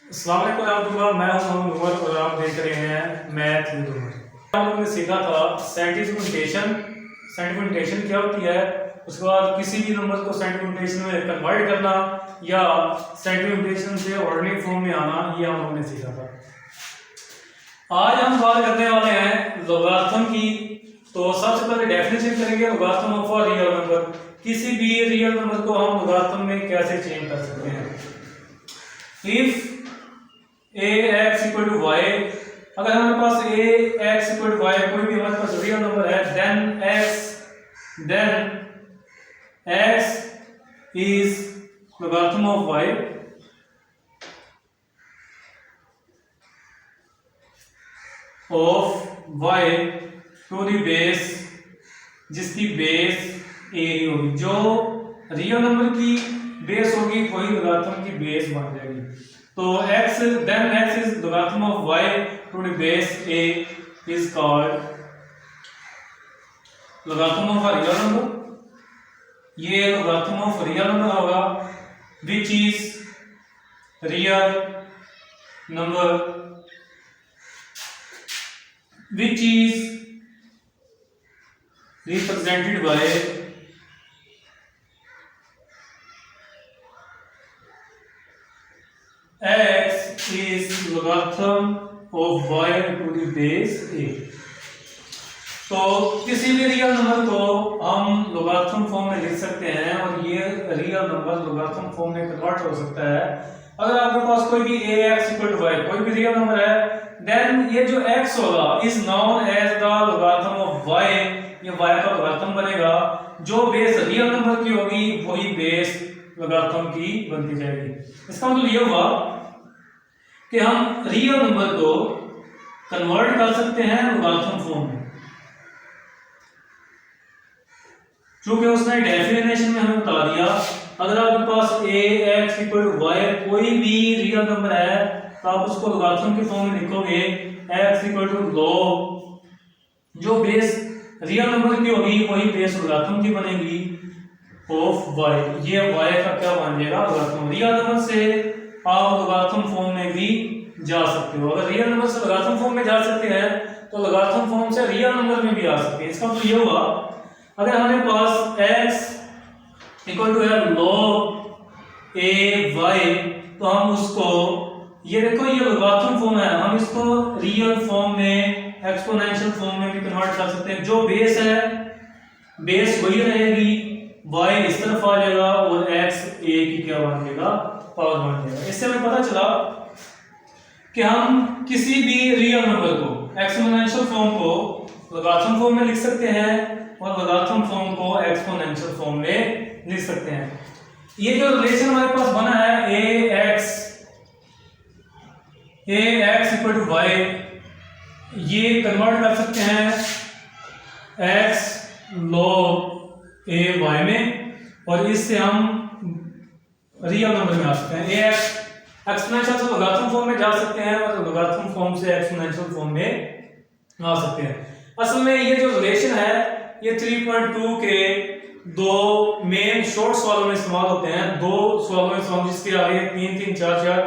अस्सलाम वालेकुम रहमतुल्लाह। मैं हूं मोहम्मद उमर और आप देख रहे हैं मैथ विद उमर। हम लोगों ने सीखा था साइंटिफिक नोटेशन क्या होती है, उसके बाद किसी भी नंबर को साइंटिफिक नोटेशन में कन्वर्ट करना या साइंटिफिक नोटेशन से ऑर्डिनरी फॉर्म में आना, ये हम लोगों ने सीखा था। आज हम बात करने वाले हैं लोगारिथम की। तो सबसे पहले डेफिनेशन करेंगे logarithm of a real number. किसी भी रियल नंबर को हम लोगारिथम में कैसे चेंज कर सकते हैं। If ax equal to y, अगर हमारे पास ax इक्वल टू y कोई भी हमारे पास रियल नंबर है, then x is logarithm of y of y to the base, जिसकी बेस a होगी। जो रियल नंबर की बेस होगी वही लोगारिथम की बेस बन जाएगी। तो x is logarithm of y to the base a is called logarithm of a real number। ये logarithm of real number होगा, which is real number which is represented by x is logarithm of y to the base a। तो किसी भी real number को हम logarithm form में लिख सकते हैं और ये रियल नंबर लोगारिथम फॉर्म में कन्वर्ट हो सकता है। अगर आपके पास कोई भी ax इक्वल टू y कोई भी रियल नंबर है, देन ये जो x होगा is known as the logarithm of y। ये y का लोगारिथम बनेगा। जो बेस रियल नंबर की होगी वही बेस लोगारिथम की बनती जाएगी। इसका मतलब ये हुआ कि हम रियल नंबर को कन्वर्ट कर सकते हैं लोगारिथम फॉर्म में। क्योंकि उसने डेफिनेशन में हमें बता दिया, अगर आपके पास ax इक्वल टू y कोई भी रियल नंबर है तो आप उसको लोगारिथम के फॉर्म में लिखोगे x इक्वल टू log, जो बेस रियल नंबर की होगी वही बेस लोगारिथम की बनेगी ऑफ y। ये y का क्या बन जाएगा लोगारिथम। रियल नंबर से आप लोगारिथम फॉर्म में भी जा सकते हो। अगर रियल नंबर से लोगारिथम फॉर्म में जा सकते हैं तो लोगारिथम फॉर्म से रियल नंबर में भी आ सकते हैं। इसका मतलब ये हुआ, अगर हमारे पास x इक्वल टू है log a y, तो हम उसको, ये देखो ये लोगारिथम फॉर्म है, हम इसको रियल फॉर्म में एक्सपोनेंशियल फॉर्म में भी कन्वर्ट कर सकते हैं। जो बेस है बेस वही रहेगी, y इस तरफ आ जाएगा और x a की क्या बन जाएगा पावर बन जाएगा। इससे हमें पता चला कि हम किसी भी रियल नंबर को एक्सपोनेंशियल फॉर्म को लोगारिथम फॉर्म में लिख सकते हैं और लोगारिथम फॉर्म को एक्सपोनेंशियल फॉर्म में लिख सकते हैं। ये जो रिलेशन हमारे पास बना है ax इक्वल टू y, ये कन्वर्ट कर सकते हैं x log a y में, और इससे हम रियल नंबर में आ सकते हैं। ax एक्सपोनेंशियल से लोगारिथम फॉर्म में जा सकते हैं और लोगारिथम फॉर्म से एक्सपोनेंशियल फॉर्म में आ सकते हैं। असल में ये जो रिलेशन है ये 3.2 के दो मेन शॉर्ट सवालों में इस्तेमाल होते हैं। दो सवालों में इस्तेमाल, जिसके आगे 3 3 4 4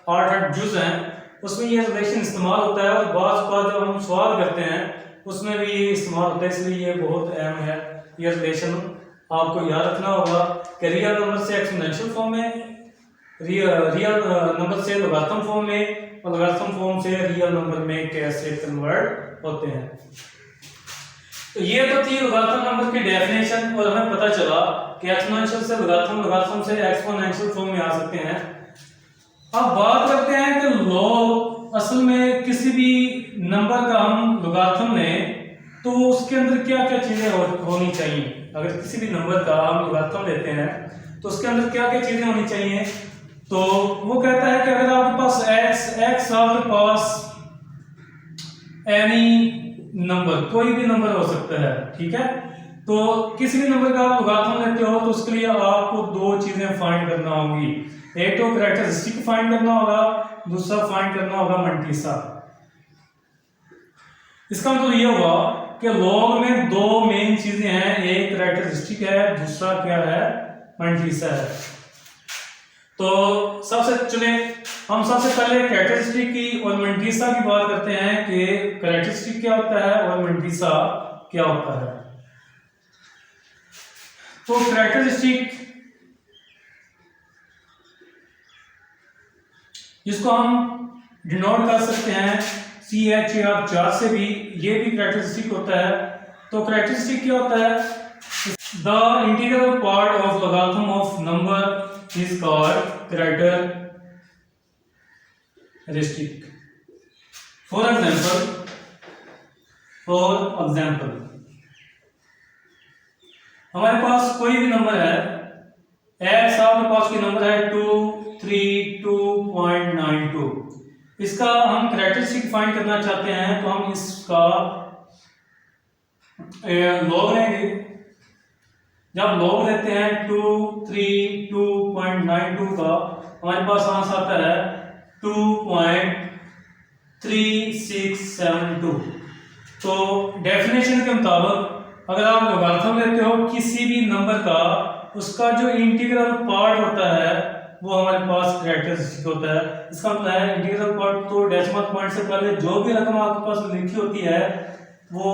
8 8 जुज हैं, उसमें ये रिलेशन इस्तेमाल होता है। और बार जब हम सवाल करते हैं उसमें भी ये इस्तेमाल होता है, इसलिए ये बहुत अहम है। ये रिलेशन आपको याद रखना होगा कि रियल नंबर से एक्सपोनेंशियल फॉर्म में, रियल नंबर से लोगारिथम फॉर्म में और लोगारिथम फॉर्म से रियल नंबर में कैसे कन्वर्ट होते हैं। तो ये तो थी लोगारिथम नंबर की डेफिनेशन, और हमें पता चला कि एक्सपोनेंशियल से लोगारिथम, लोगारिथम से एक्सपोनेंशियल फॉर्म में आ सकते हैं। अब बात करते हैं कि लॉग, असल में किसी भी नंबर का हम लोगारिथम लें तो उसके अंदर क्या क्या चीजें होनी चाहिए। अगर किसी भी नंबर का हम लोगारिथम लेते हैं तो उसके अंदर क्या क्या चीजें होनी चाहिए। तो वो कहता है कि अगर आपके पास x आपके पास एनी नंबर, कोई भी नंबर हो सकता है, ठीक है। तो किसी भी नंबर का आप लोगारिथम लेते हो तो उसके लिए आपको दो चीजें फाइंड करना होगी। एक तो कैरेक्टरिस्टिक फाइंड करना होगा, दूसरा फाइंड करना होगा मल्टीसा। इसका मतलब ये हुआ कि लॉग में दो मेन चीजें हैं, एक कैरेक्टरिस्टिक है, दूसरा क्या है मल्टीसा है। तो सबसे चलिए हम सबसे पहले कैरेक्टरिस्टिक की और मंटीसा की बात करते हैं कि कैरेक्टरिस्टिक क्या होता है और मंटीसा क्या होता है। तो कैरेक्टरिस्टिक जिसको हम डिनोट कर सकते हैं CHAR से भी, ये भी कैरेक्टरिस्टिक होता है। तो कैरेक्टरिस्टिक क्या होता है? The integral part of logarithm of number is called characteristic. For example हमारे पास कोई भी नंबर है x, आपके पास कोई नंबर है 232.92। इसका हम कैरेक्टरिस्टिक फाइंड करना चाहते हैं तो हम इसका लॉग लेंगे। जब लॉग लेते हैं 232.92 का, हमारे पास आंसर आता है 2.3672। तो डेफिनेशन के मुताबिक अगर आप लॉगरिथम लेते हो किसी भी नंबर का, उसका जो इंटीग्रल पार्ट होता है वो हमारे पास कैरेक्टरिस्टिक होता है। इसका मतलब है इंटीग्रल पार्ट, तो डेसिमल पॉइंट से पहले जो भी रकम आपके पास लिखी होती है वो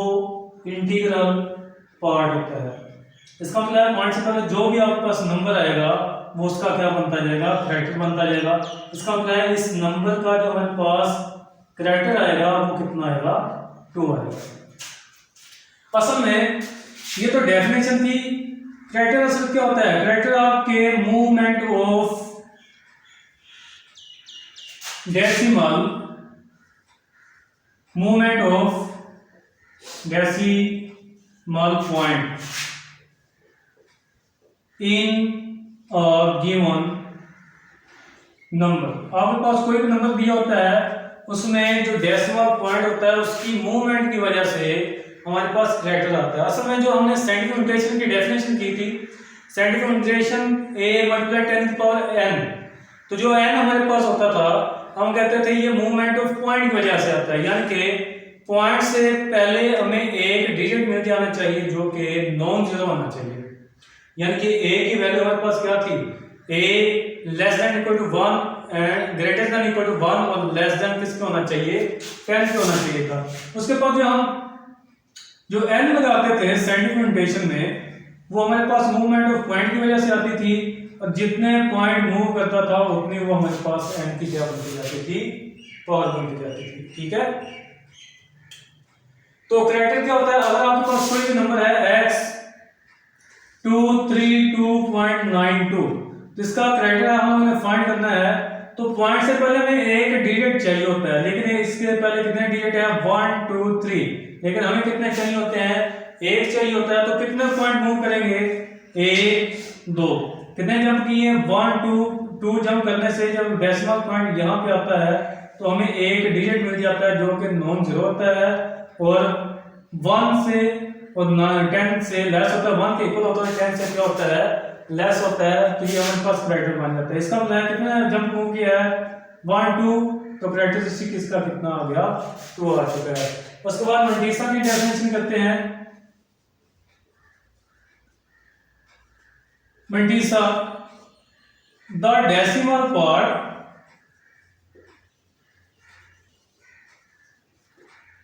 इंटीग्रल पार्ट होता है। इसका मतलब है पॉइंट से पहले जो भी आपके पास नंबर आएगा वो उसका क्या बनता जाएगा? कैरेक्टर बनता जाएगा। इसका मतलब है इस नंबर का जो हमारे पास कैरेक्टर आएगा वो कितना आएगा? 2 आएगा। असल में ये तो डेफिनेशन थी। कैरेक्टर असल क्या होता है? कैरेक्टर आपके movement of decimal point in a given number. आपके पास कोई भी नंबर दिया होता है, उसमें जो डेसिमल पॉइंट होता है उसकी मूवमेंट की वजह से हमारे पास कैरेक्टर आता है। असल में जो हमने साइंटिफिक नोटेशन की डेफिनेशन की थी, साइंटिफिक नोटेशन a × 10⁻n, तो जो n हमारे पास होता था हम कहते थे ये मूवमेंट ऑफ पॉइंट की वजह से आता है, यानी कि पॉइंट से पहले हमें एक डिजिट मिल जाना चाहिए जो कि नॉन जीरो होना चाहिए। यानी कि a की वैल्यू हमारे पास क्या थी? a < 1 एंड greater = 1 और लेस देन किसके होना चाहिए? 10 के होना चाहिए था। उसके बाद जो n लगाते थे साइंटिफिक नोटेशन में, वो हमारे पास मूवमेंट ऑफ पॉइंट की वजह से आती थी, और जितने पॉइंट मूव करता था उतनी वो हमारे पास n की क्या बनती जाती थी? पावर बनती जाती थी। ठीक है, तो कैरेक्टर क्या होता है? अगर आपके पास कोई भी नंबर है x 232.92, तो इसका कैरेक्टर हमें फाइंड करना है। तो पॉइंट से पहले हमें एक डिजिट चाहिए होता है, लेकिन इसके पहले कितने डिजिट है? 1 2 3, लेकिन हमें कितने चाहिए होते हैं? एक चाहिए होता है। तो कितने पॉइंट मूव करेंगे? 1 2। कितने जंप किए? 1 2 जंप करने से जब डेसिमल पॉइंट यहाँ पे आता है तो हमें एक डिजिट मिल जाता है जो कि नॉन जीरो होता है, और 1 से और 10 से लेस होता है। 1 के इक्वल होता है, 10 से क्या होता है? लेस होता है। तो ये हमारे पास कैरेक्टर बन जाता है। इसका मतलब कितना जंप मूव किया है? 1 2, तो कैरेक्टरिस्टिक इसका कितना आ गया? 2 आ चुका है। उसके बाद मंटीसा की डेफिनेशन करते हैं। Mantissa, the decimal part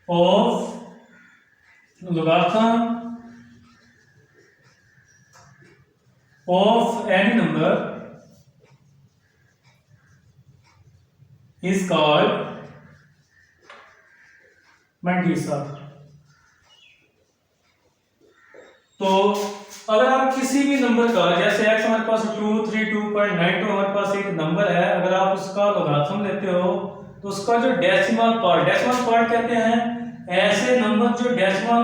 of logarithm of any number is called mantissa. तो अगर आप किसी भी नंबर का, जैसे x हमारे पास 232.92 हमारे पास एक नंबर है, अगर आप उसका लोगारिथम लेते हो तो उसका जो डेसिमल पार्ट कहते हैं ऐसे नंबर जो डेसिमल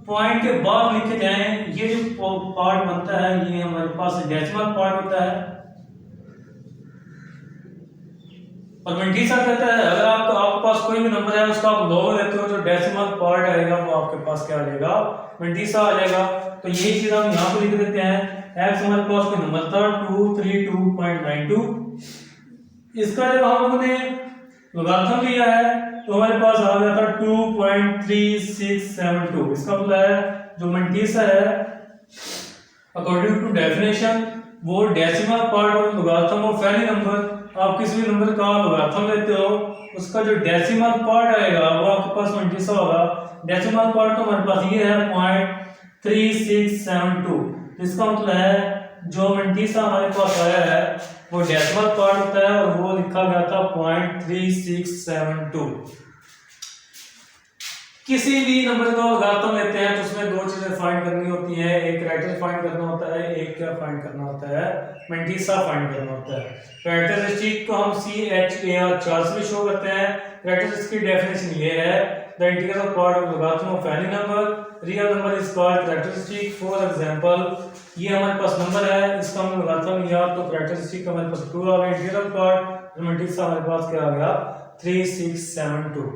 पॉइंट के बाद लिखे जाएं, ये जो पार्ट बनता है ये हमारे पास डेसिमल पार्ट होता है। और मंटीसा कहता है अगर आपके पास कोई भी नंबर है उसका आप लॉग लेते हो, जो डेसिमल पार्ट आएगा वो आपके पास क्या आ जाएगा? मंटीसा आ जाएगा। तो यही चीज हम यहाँ पे लिख देते हैं। x हमारे पास कोई नंबर था 232.92, इसका जब हम लोगों ने लोगारिथम लिया है तो हमारे पास आ गया था 2.3672। इसका मतलब है जो मंटीसा है अकॉर्डिंग टू डेफिनेशन वो decimal part of logarithm of any number आप किसी भी नंबर का लोगारिथम लेते हो, उसका जो डेसिमल पार्ट आएगा वो आपके पास 20 होगा। डेसिमल पार्ट तो हमारे पास ये है 0.3672। इसका मतलब है जो 20 हमारे पास आया है वो डेसिमल पार्ट होता है और वो लिखा गया था 0.3672। किसी भी नंबर का लोगारिथम लेते हैं तो उसमें दो चीजें फाइंड करनी होती हैं, एक कैरेक्टर फाइंड करना होता है, एक क्या फाइंड करना होता है, मंटीसा फाइंड करना होता है। कैरेक्टरिस्टिक को हम CHAR से भी शो करते हैं। कैरेक्टरिस्टिक की डेफिनेशन ये है, the integral part of logarithm of any number real number is called characteristic. For example ये हमारे पास नंबर है, इसका हम लोगारिथम लिया तो कैरेक्टरिस्टिक हमारे पास 2 आ गया, इंटीग्रल पार्ट मंटीसा हमारे पास क्या आ गया 3672।